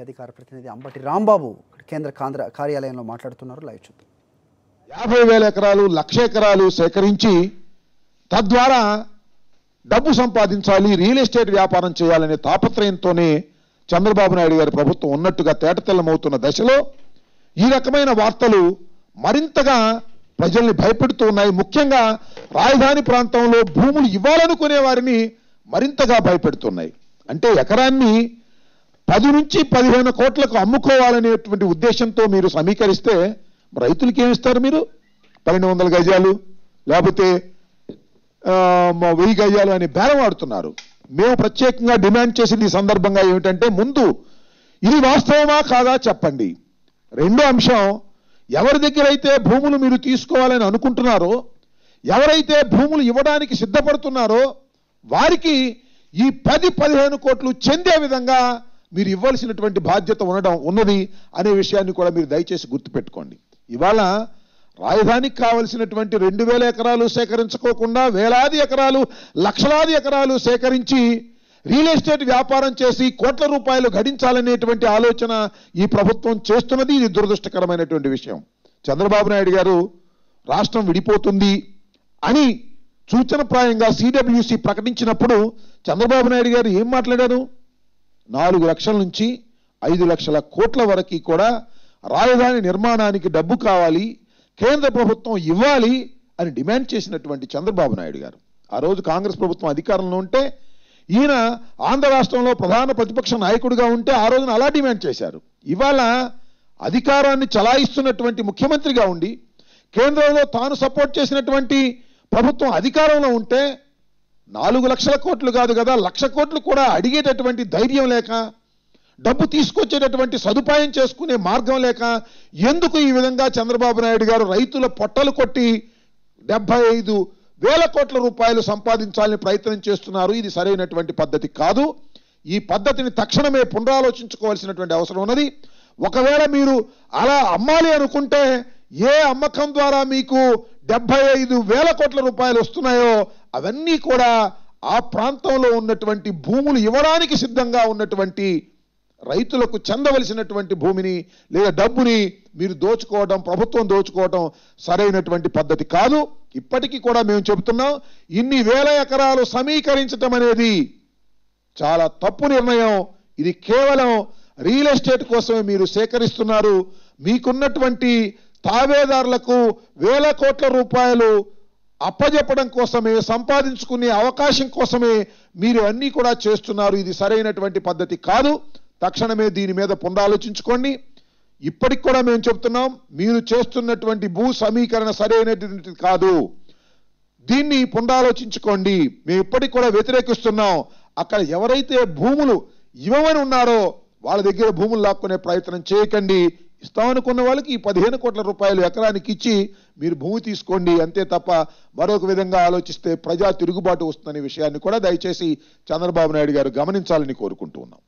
అధికార ప్రతినిధి అంబటి రాంబాబు కేంద్ర కార్యాలయంలో మాట్లాడుతున్నారు. లైవ్ చూద్దాం. 50,000 ఎకరాలు 1,00,000 ఎకరాలు సేకరించి తద్వారా డబ్బు సంపాదించాలి, రియల్ ఎస్టేట్ వ్యాపారం చేయాలనే తాపత్రయంతోనే చంద్రబాబు నాయుడు గారి ప్రభుత్వం ఉన్నట్టుగా తేటతెల్లమవుతున్న దశలో ఈ రకమైన వార్తలు మరింతగా ప్రజల్ని భయపెడుతూ ఉన్నాయి. ముఖ్యంగా రాజధాని ప్రాంతంలో భూములు ఇవ్వాలనుకునే వారిని మరింతగా భయపెడుతున్నాయి. అంటే ఎకరాన్ని 10 నుంచి 15 కోట్లకు అమ్ముకోవాలనేటువంటి ఉద్దేశంతో మీరు సమీకరిస్తే రైతులకి ఏమిస్తారు? మీరు 1200 గజాలు లేకపోతే 1000 గజాలు అని బేరం ఆడుతున్నారు. మేము ప్రత్యేకంగా డిమాండ్ చేసింది ఈ సందర్భంగా ఏమిటంటే, ముందు ఇది వాస్తవమా కాదా చెప్పండి. రెండో అంశం, ఎవరి దగ్గర అయితే భూములు మీరు తీసుకోవాలని అనుకుంటున్నారో, ఎవరైతే భూములు ఇవ్వడానికి సిద్ధపడుతున్నారో వారికి ఈ 10-15 కోట్లు చెందే విధంగా మీరు ఇవ్వాల్సినటువంటి బాధ్యత ఉన్నది అనే విషయాన్ని కూడా మీరు దయచేసి గుర్తుపెట్టుకోండి. ఇవాళ రాజధానికి కావలసినటువంటి 2,000 ఎకరాలు సేకరించుకోకుండా వేలాది ఎకరాలు, లక్షలాది ఎకరాలు సేకరించి రియల్ ఎస్టేట్ వ్యాపారం చేసి కోట్ల రూపాయలు గడించాలనేటువంటి ఆలోచన ఈ ప్రభుత్వం చేస్తున్నది. ఇది దురదృష్టకరమైనటువంటి విషయం. చంద్రబాబు నాయుడు గారు రాష్ట్రం విడిపోతుంది అని సూచనప్రాయంగా సిడబ్ల్యూసి ప్రకటించినప్పుడు చంద్రబాబు నాయుడు గారు ఏం మాట్లాడారు? 4 లక్షల నుంచి 5 లక్షల కోట్ల వరకు కూడా రాజధాని నిర్మాణానికి డబ్బు కావాలి, కేంద్ర ప్రభుత్వం ఇవ్వాలి అని డిమాండ్ చేసినటువంటి చంద్రబాబు నాయుడు గారు ఆ రోజు కాంగ్రెస్ ప్రభుత్వం అధికారంలో ఉంటే, ఈయన ఆంధ్ర రాష్ట్రంలో ప్రధాన ప్రతిపక్ష నాయకుడిగా ఉంటే ఆ రోజున అలా డిమాండ్ చేశారు. ఇవాళ అధికారాన్ని చలాయిస్తున్నటువంటి ముఖ్యమంత్రిగా ఉండి కేంద్రంలో తాను సపోర్ట్ చేసినటువంటి ప్రభుత్వం అధికారంలో ఉంటే 4 లక్షల కోట్లు కాదు కదా, 1,00,000 కోట్లు కూడా అడిగేటటువంటి ధైర్యం లేక, డబ్బు తీసుకొచ్చేటటువంటి సదుపాయం చేసుకునే మార్గం లేక ఎందుకు ఈ విధంగా చంద్రబాబు నాయుడు గారు రైతుల పొట్టలు కొట్టి 75,000 కోట్ల రూపాయలు సంపాదించాలని ప్రయత్నం చేస్తున్నారు? ఇది సరైనటువంటి పద్ధతి కాదు. ఈ పద్ధతిని తక్షణమే పునరాలోచించుకోవాల్సినటువంటి అవసరం ఉన్నది. ఒకవేళ మీరు అలా అమ్మాలి అనుకుంటే ఏ అమ్మకం ద్వారా మీకు 75,000 కోట్ల రూపాయలు వస్తున్నాయో అవన్నీ కూడా ఆ ప్రాంతంలో ఉన్నటువంటి భూములు ఇవ్వడానికి సిద్ధంగా ఉన్నటువంటి రైతులకు చెందవలసినటువంటి భూమిని లేదా డబ్బుని మీరు దోచుకోవడం, ప్రభుత్వం దోచుకోవడం సరైనటువంటి పద్ధతి కాదు. ఇప్పటికీ కూడా మేము చెబుతున్నాం, ఇన్ని వేల ఎకరాలు సమీకరించడం అనేది చాలా తప్పు నిర్ణయం. ఇది కేవలం రియల్ ఎస్టేట్ కోసమే మీరు సేకరిస్తున్నారు. మీకున్నటువంటి తావేదారులకు వేల కోట్ల రూపాయలు అప్పజెప్పడం కోసమే, సంపాదించుకునే అవకాశం కోసమే మీరు అన్నీ కూడా చేస్తున్నారు. ఇది సరైనటువంటి పద్ధతి కాదు. తక్షణమే దీని మీద పునరాలోచించుకోండి. ఇప్పటికి కూడా మేము చెప్తున్నాం, మీరు చేస్తున్నటువంటి భూ సమీకరణ సరైనటువంటి కాదు, దీన్ని పునరాలోచించుకోండి. మేము ఇప్పటికి కూడా వ్యతిరేకిస్తున్నాం. అక్కడ ఎవరైతే భూములు ఇవ్వమని ఉన్నారో వాళ్ళ దగ్గర భూములు లాక్కునే ప్రయత్నం చేయకండి. ఇస్తామనుకున్న వాళ్ళకి ఈ 15 కోట్ల రూపాయలు ఎకరానికి ఇచ్చి మీరు భూమి తీసుకోండి, అంతే తప్ప మరొక విధంగా ఆలోచిస్తే ప్రజా తిరుగుబాటు వస్తుందనే విషయాన్ని కూడా దయచేసి చంద్రబాబు నాయుడు గారు గమనించాలని కోరుకుంటూ ఉన్నాం.